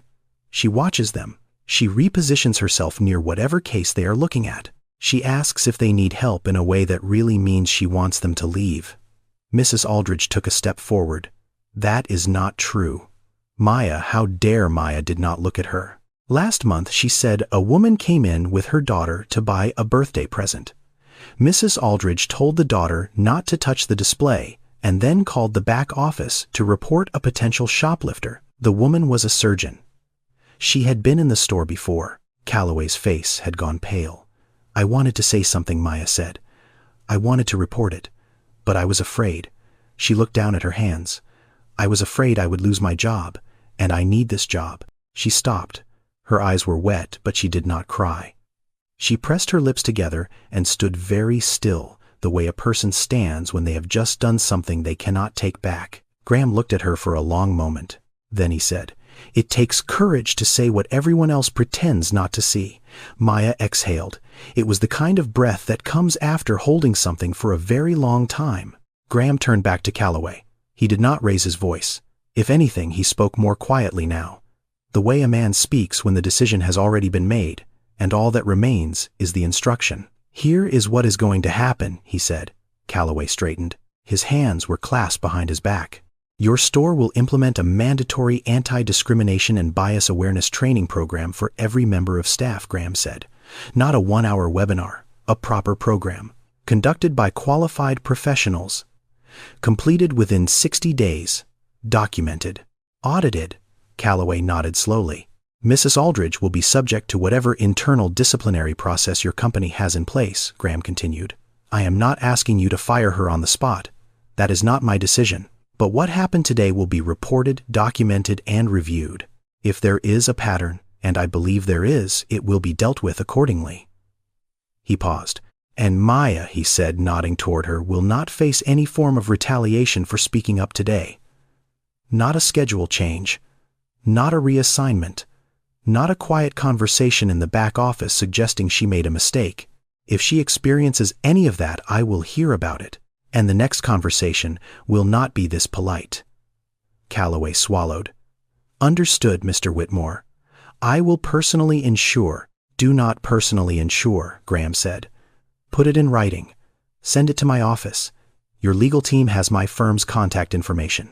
A: She watches them. She repositions herself near whatever case they are looking at. She asks if they need help in a way that really means she wants them to leave. Mrs. Aldridge took a step forward. That is not true. Maya, how dare Maya did not look at her. Last month she said a woman came in with her daughter to buy a birthday present. Mrs. Aldridge told the daughter not to touch the display and then called the back office to report a potential shoplifter. The woman was a surgeon. She had been in the store before. Calloway's face had gone pale. I wanted to say something, Maya said. I wanted to report it, but I was afraid. She looked down at her hands. I was afraid I would lose my job, and I need this job. She stopped. Her eyes were wet, but she did not cry. She pressed her lips together and stood very still, the way a person stands when they have just done something they cannot take back. Graham looked at her for a long moment. Then he said, It takes courage to say what everyone else pretends not to see. Maya exhaled. It was the kind of breath that comes after holding something for a very long time. Graham turned back to Calloway. He did not raise his voice. If anything, he spoke more quietly now. The way a man speaks when the decision has already been made, and all that remains is the instruction. Here is what is going to happen, he said. Calloway straightened. His hands were clasped behind his back. Your store will implement a mandatory anti-discrimination and bias awareness training program for every member of staff, Graham said. Not a 1-hour webinar, a proper program, conducted by qualified professionals, completed within 60 days, documented, audited. Calloway nodded slowly. Mrs. Aldridge will be subject to whatever internal disciplinary process your company has in place, Graham continued. I am not asking you to fire her on the spot. That is not my decision. But what happened today will be reported, documented, and reviewed. If there is a pattern, and I believe there is, it will be dealt with accordingly. He paused. And Maya, he said, nodding toward her, will not face any form of retaliation for speaking up today. Not a schedule change. Not a reassignment. Not a quiet conversation in the back office suggesting she made a mistake. If she experiences any of that, I will hear about it. And the next conversation will not be this polite. Calloway swallowed. Understood, Mr. Whitmore. I will personally ensure Do not personally insure, Graham said. Put it in writing. Send it to my office. Your legal team has my firm's contact information.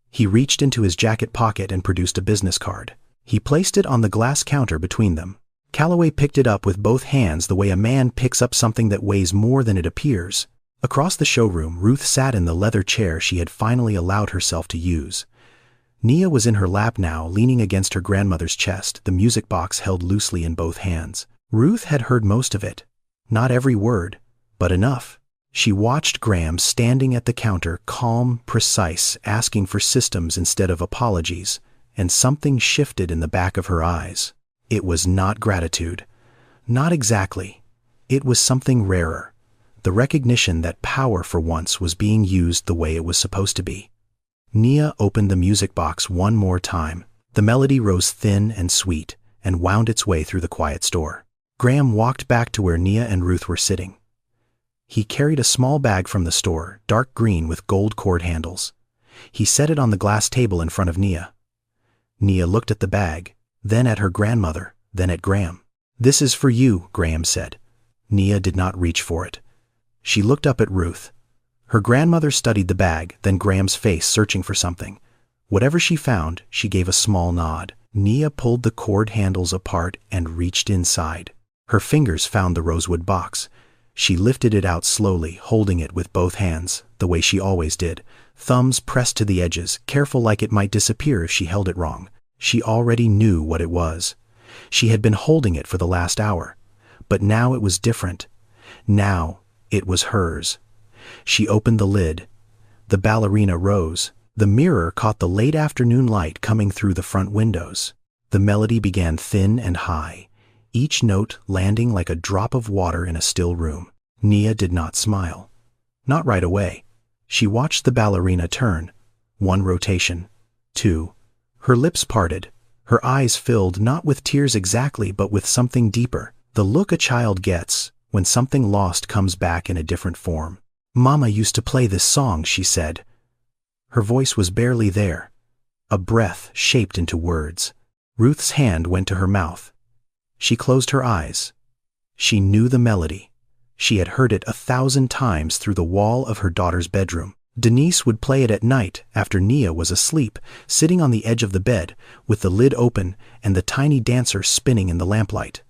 A: He reached into his jacket pocket and produced a business card. He placed it on the glass counter between them. Calloway picked it up with both hands the way a man picks up something that weighs more than it appears. Across the showroom, Ruth sat in the leather chair she had finally allowed herself to use. Nia was in her lap now, leaning against her grandmother's chest, the music box held loosely in both hands. Ruth had heard most of it. Not every word, but enough. She watched Graham standing at the counter, calm, precise, asking for systems instead of apologies, and something shifted in the back of her eyes. It was not gratitude. Not exactly. It was something rarer. The recognition that power for once was being used the way it was supposed to be. Nia opened the music box one more time. The melody rose thin and sweet and wound its way through the quiet store. Graham walked back to where Nia and Ruth were sitting. He carried a small bag from the store, dark green with gold cord handles. He set it on the glass table in front of Nia. Nia looked at the bag, then at her grandmother, then at Graham. This is for you, Graham said. Nia did not reach for it. She looked up at Ruth. Her grandmother studied the bag, then Graham's face, searching for something. Whatever she found, she gave a small nod. Nia pulled the cord handles apart and reached inside. Her fingers found the rosewood box. She lifted it out slowly, holding it with both hands, the way she always did, thumbs pressed to the edges, careful like it might disappear if she held it wrong. She already knew what it was. She had been holding it for the last hour. But now it was different. Now it was hers. She opened the lid. The ballerina rose. The mirror caught the late afternoon light coming through the front windows. The melody began thin and high, each note landing like a drop of water in a still room. Nia did not smile. Not right away. She watched the ballerina turn. One rotation. Two. Her lips parted. Her eyes filled not with tears exactly, but with something deeper. The look a child gets when something lost comes back in a different form. Mama used to play this song, she said. Her voice was barely there. A breath shaped into words. Ruth's hand went to her mouth. She closed her eyes. She knew the melody. She had heard it 1,000 times through the wall of her daughter's bedroom. Denise would play it at night after Nia was asleep, sitting on the edge of the bed, with the lid open and the tiny dancer spinning in the lamplight.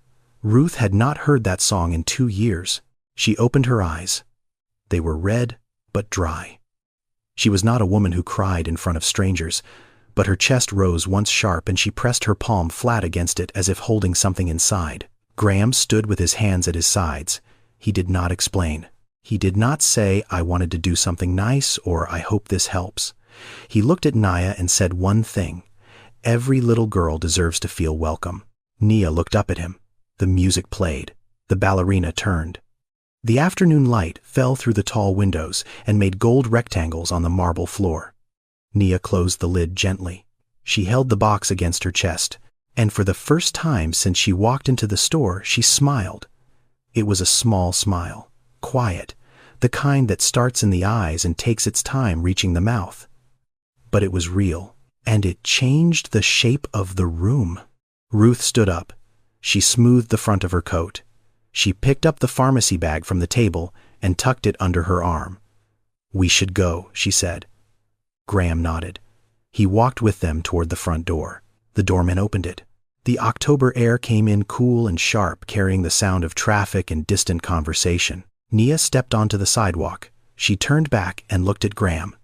A: Ruth had not heard that song in 2 years. She opened her eyes. They were red, but dry. She was not a woman who cried in front of strangers, but her chest rose once sharp and she pressed her palm flat against it as if holding something inside. Graham stood with his hands at his sides. He did not explain. He did not say, I wanted to do something nice or I hope this helps. He looked at Nia and said one thing. Every little girl deserves to feel welcome. Nia looked up at him. The music played. The ballerina turned. The afternoon light fell through the tall windows and made gold rectangles on the marble floor. Nia closed the lid gently. She held the box against her chest, and for the first time since she walked into the store, she smiled. It was a small smile. Quiet, the kind that starts in the eyes and takes its time reaching the mouth. But it was real, and it changed the shape of the room. Ruth stood up. She smoothed the front of her coat. She picked up the pharmacy bag from the table and tucked it under her arm. We should go, she said. Graham nodded. He walked with them toward the front door. The doorman opened it. The October air came in cool and sharp, carrying the sound of traffic and distant conversation. Nia stepped onto the sidewalk. She turned back and looked at Graham.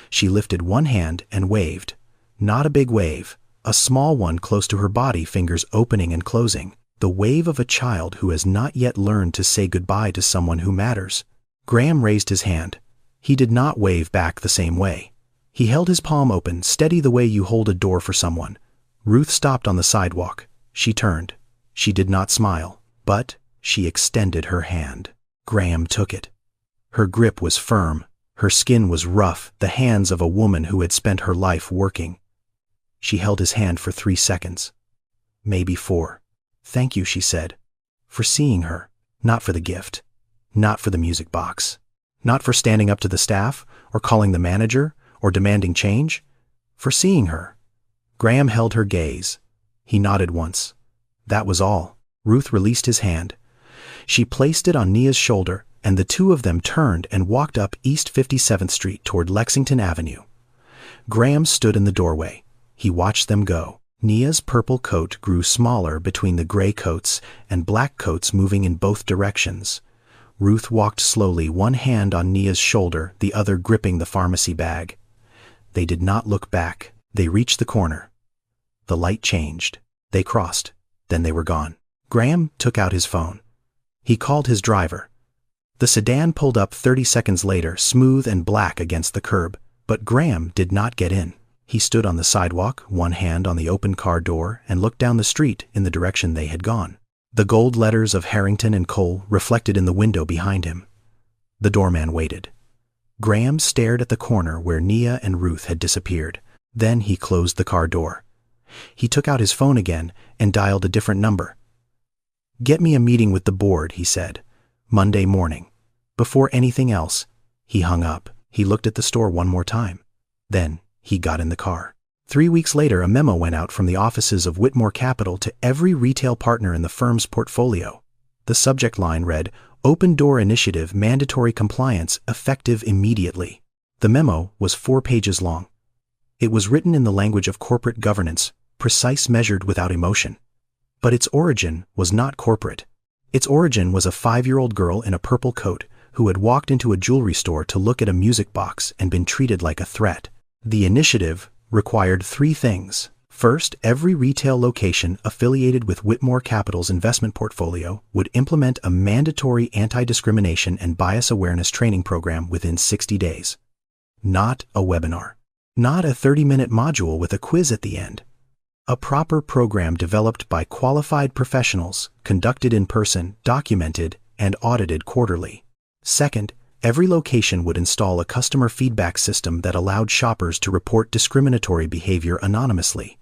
A: She lifted one hand and waved. Not a big wave, a small one close to her body, fingers opening and closing. The wave of a child who has not yet learned to say goodbye to someone who matters. Graham raised his hand. He did not wave back the same way. He held his palm open, steady the way you hold a door for someone. Ruth stopped on the sidewalk. She turned. She did not smile, but she extended her hand. Graham took it. Her grip was firm. Her skin was rough, the hands of a woman who had spent her life working. She held his hand for 3 seconds. Maybe 4. Thank you, she said, for seeing her, not for the gift, not for the music box, not for standing up to the staff or calling the manager or demanding change, for seeing her. Graham held her gaze. He nodded once. That was all. Ruth released his hand. She placed it on Nia's shoulder, and the two of them turned and walked up East 57th Street toward Lexington Avenue. Graham stood in the doorway. He watched them go. Nia's purple coat grew smaller between the gray coats and black coats moving in both directions. Ruth walked slowly, one hand on Nia's shoulder, the other gripping the pharmacy bag. They did not look back. They reached the corner. The light changed. They crossed. Then they were gone. Graham took out his phone. He called his driver. The sedan pulled up 30 seconds later, smooth and black against the curb, but Graham did not get in. He stood on the sidewalk, one hand on the open car door, and looked down the street in the direction they had gone. The gold letters of Harrington and Cole reflected in the window behind him. The doorman waited. Graham stared at the corner where Nia and Ruth had disappeared. Then he closed the car door. He took out his phone again and dialed a different number. "Get me a meeting with the board," he said. "Monday morning." Before anything else, he hung up. He looked at the store one more time. Then he got in the car. 3 weeks later, a memo went out from the offices of Whitmore Capital to every retail partner in the firm's portfolio. The subject line read, "Open Door Initiative Mandatory Compliance Effective Immediately." The memo was 4 pages long. It was written in the language of corporate governance, precise, measured without emotion. But its origin was not corporate. Its origin was a 5-year-old girl in a purple coat who had walked into a jewelry store to look at a music box and been treated like a threat. The initiative required 3 things. First, every retail location affiliated with Whitmore Capital's investment portfolio would implement a mandatory anti-discrimination and bias awareness training program within 60 days. Not a webinar. Not a 30-minute module with a quiz at the end. A proper program developed by qualified professionals, conducted in person, documented, and audited quarterly. Second, every location would install a customer feedback system that allowed shoppers to report discriminatory behavior anonymously.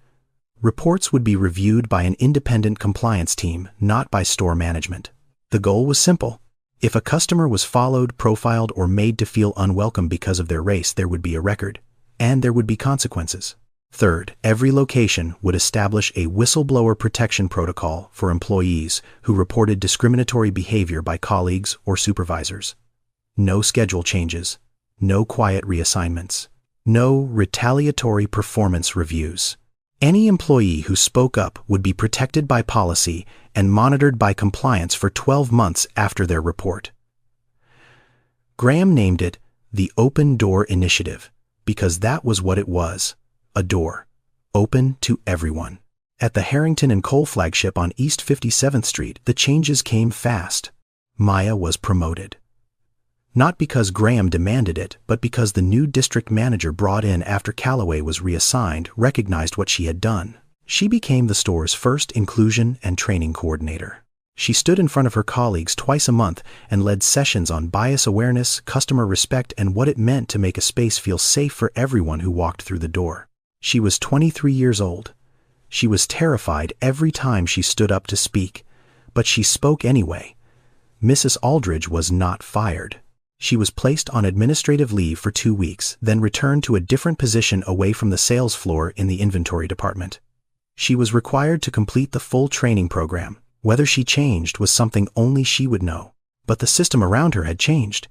A: Reports would be reviewed by an independent compliance team, not by store management. The goal was simple. If a customer was followed, profiled, or made to feel unwelcome because of their race, there would be a record, and there would be consequences. Third, every location would establish a whistleblower protection protocol for employees who reported discriminatory behavior by colleagues or supervisors. No schedule changes, no quiet reassignments, no retaliatory performance reviews. Any employee who spoke up would be protected by policy and monitored by compliance for 12 months after their report. Graham named it the Open Door Initiative because that was what it was. A door, open to everyone. At the Harrington and Cole flagship on East 57th Street, the changes came fast. Maya was promoted. Not because Graham demanded it, but because the new district manager brought in after Calloway was reassigned recognized what she had done. She became the store's first inclusion and training coordinator. She stood in front of her colleagues twice a month and led sessions on bias awareness, customer respect, and what it meant to make a space feel safe for everyone who walked through the door. She was 23 years old. She was terrified every time she stood up to speak, but she spoke anyway. Mrs. Aldridge was not fired. She was placed on administrative leave for 2 weeks, then returned to a different position away from the sales floor in the inventory department. She was required to complete the full training program. Whether she changed was something only she would know, but the system around her had changed,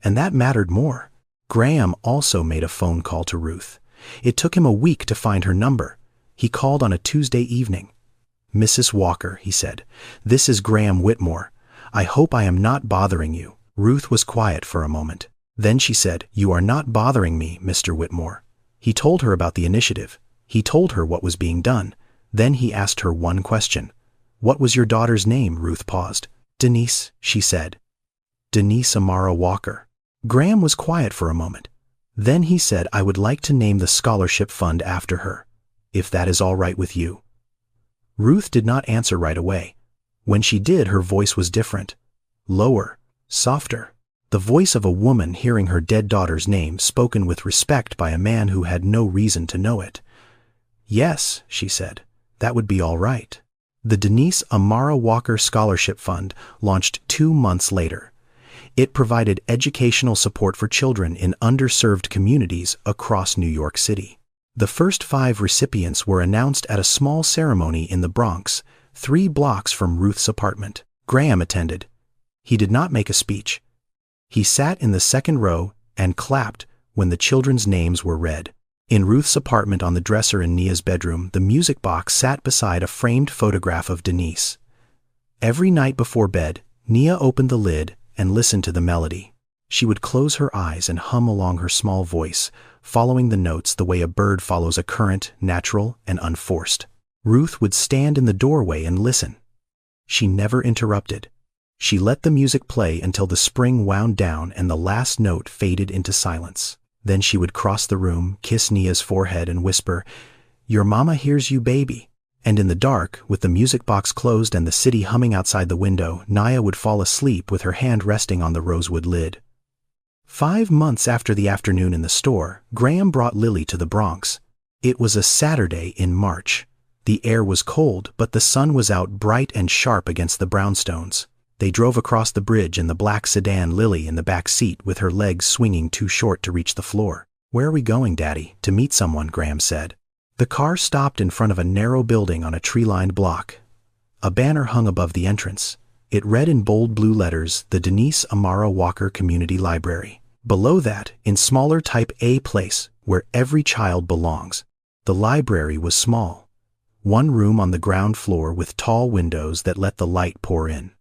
A: and that mattered more. Graham also made a phone call to Ruth. It took him a week to find her number. He called on a Tuesday evening. "Mrs. Walker," he said, "this is Graham Whitmore. I hope I am not bothering you." Ruth was quiet for a moment. Then she said, "You are not bothering me, Mr. Whitmore." He told her about the initiative. He told her what was being done. Then he asked her one question. "What was your daughter's name?" Ruth paused. "Denise," she said. "Denise Amara Walker." Graham was quiet for a moment. Then he said, "I would like to name the scholarship fund after her, if that is all right with you." Ruth did not answer right away. When she did, her voice was different. Lower, softer. The voice of a woman hearing her dead daughter's name spoken with respect by a man who had no reason to know it. "Yes," she said, "that would be all right." The Denise Amara Walker Scholarship Fund launched 2 months later. It provided educational support for children in underserved communities across New York City. The first 5 recipients were announced at a small ceremony in the Bronx, 3 blocks from Ruth's apartment. Graham attended. He did not make a speech. He sat in the second row and clapped when the children's names were read. In Ruth's apartment on the dresser in Nia's bedroom, the music box sat beside a framed photograph of Denise. Every night before bed, Nia opened the lid and listened to the melody. She would close her eyes and hum along her small voice, following the notes the way a bird follows a current, natural and unforced. Ruth would stand in the doorway and listen. She never interrupted. She let the music play until the spring wound down and the last note faded into silence. Then she would cross the room, kiss Nia's forehead and whisper, "Your mama hears you, baby." And in the dark, with the music box closed and the city humming outside the window, Nia would fall asleep with her hand resting on the rosewood lid. 5 months after the afternoon in the store, Graham brought Lily to the Bronx. It was a Saturday in March. The air was cold, but the sun was out bright and sharp against the brownstones. They drove across the bridge in the black sedan, Lily in the back seat with her legs swinging too short to reach the floor. "Where are we going, Daddy?" "To meet someone," Graham said. The car stopped in front of a narrow building on a tree-lined block. A banner hung above the entrance. It read in bold blue letters, "The Denise Amara Walker Community Library." Below that, in smaller type A, "Place where every child belongs." The library was small. One room on the ground floor with tall windows that let the light pour in.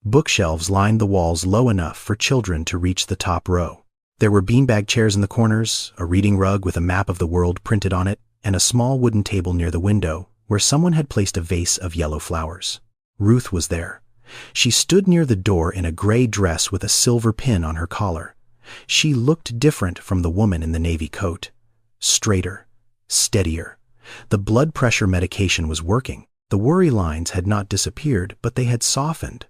A: Bookshelves lined the walls low enough for children to reach the top row. There were beanbag chairs in the corners, a reading rug with a map of the world printed on it, and a small wooden table near the window where someone had placed a vase of yellow flowers. Ruth was there. She stood near the door in a gray dress with a silver pin on her collar. She looked different from the woman in the navy coat. Straighter, steadier. The blood pressure medication was working. The worry lines had not disappeared, but they had softened.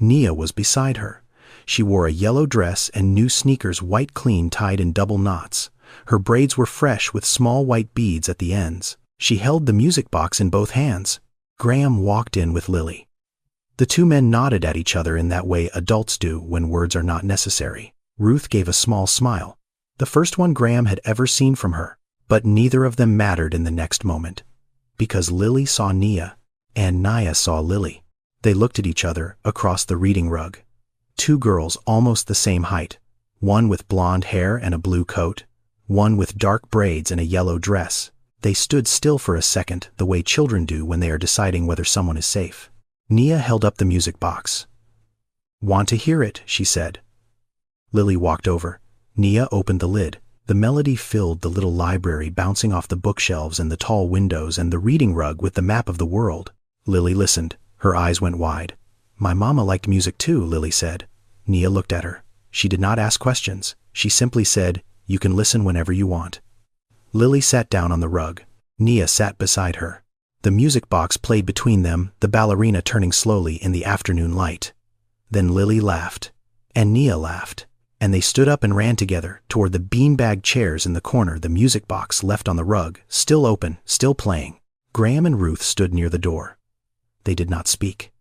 A: Nia was beside her. She wore a yellow dress and new sneakers, white clean, tied in double knots. Her braids were fresh with small white beads at the ends. She held the music box in both hands. Graham walked in with Lily. The two men nodded at each other in that way adults do when words are not necessary. Ruth gave a small smile, the first one Graham had ever seen from her, but neither of them mattered in the next moment, because Lily saw Nia, and Nia saw Lily. They looked at each other across the reading rug. 2 girls almost the same height, one with blonde hair and a blue coat, one with dark braids and a yellow dress. They stood still for a second, the way children do when they are deciding whether someone is safe. Nia held up the music box. "Want to hear it?" she said. Lily walked over. Nia opened the lid. The melody filled the little library, bouncing off the bookshelves and the tall windows and the reading rug with the map of the world. Lily listened. Her eyes went wide. "My mama liked music too," Lily said. Nia looked at her. She did not ask questions. She simply said, "You can listen whenever you want." Lily sat down on the rug. Nia sat beside her. The music box played between them, the ballerina turning slowly in the afternoon light. Then Lily laughed. And Nia laughed. And they stood up and ran together toward the beanbag chairs in the corner, the music box left on the rug, still open, still playing. Graham and Ruth stood near the door. They did not speak.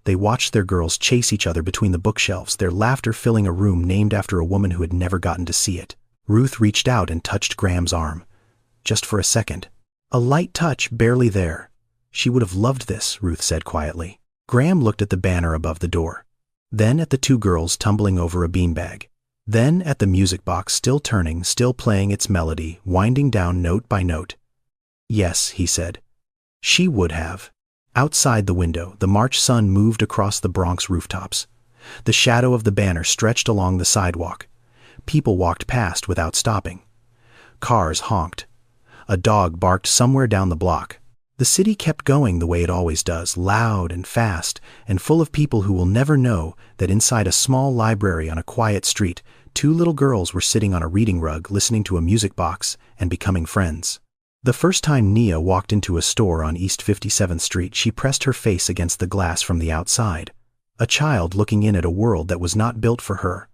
A: They watched their girls chase each other between the bookshelves, their laughter filling a room named after a woman who had never gotten to see it. Ruth reached out and touched Graham's arm. Just for a second. A light touch, barely there. She would have loved this, Ruth said quietly. Graham looked at the banner above the door. Then at the 2 girls tumbling over a beanbag. Then at the music box still turning, still playing its melody, winding down note by note. "Yes," he said. She would have. Outside the window, the March sun moved across the Bronx rooftops. The shadow of the banner stretched along the sidewalk. People walked past without stopping. Cars honked. A dog barked somewhere down the block. The city kept going the way it always does, loud and fast, and full of people who will never know that inside a small library on a quiet street, 2 little girls were sitting on a reading rug, listening to a music box and becoming friends. The first time Nia walked into a store on East 57th Street, she pressed her face against the glass from the outside, a child looking in at a world that was not built for her.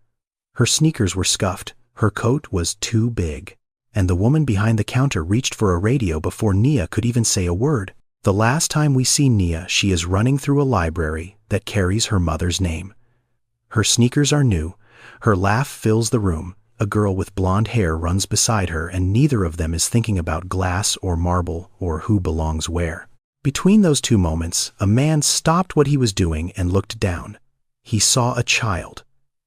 A: Her sneakers were scuffed, her coat was too big, and the woman behind the counter reached for a radio before Nia could even say a word. The last time we see Nia, she is running through a library that carries her mother's name. Her sneakers are new, her laugh fills the room. A girl with blonde hair runs beside her, and neither of them is thinking about glass or marble or who belongs where. Between those two moments, a man stopped what he was doing and looked down. He saw a child.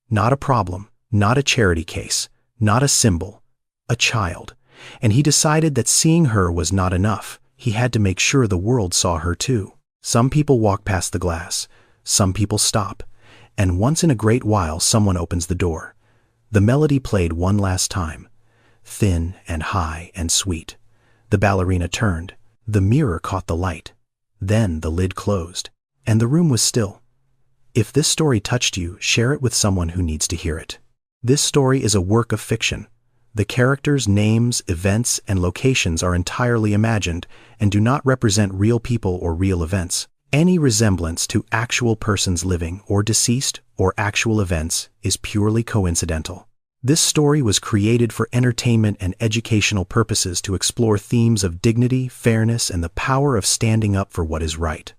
A: Not a problem, not a charity case, not a symbol. A child. And he decided that seeing her was not enough. He had to make sure the world saw her too. Some people walk past the glass. Some people stop. And once in a great while, someone opens the door. The melody played one last time. Thin and high and sweet. The ballerina turned. The mirror caught the light. Then the lid closed. And the room was still. If this story touched you, share it with someone who needs to hear it. This story is a work of fiction. The characters, names, events, and locations are entirely imagined and do not represent real people or real events. Any resemblance to actual persons living or deceased or actual events is purely coincidental. This story was created for entertainment and educational purposes to explore themes of dignity, fairness, and the power of standing up for what is right.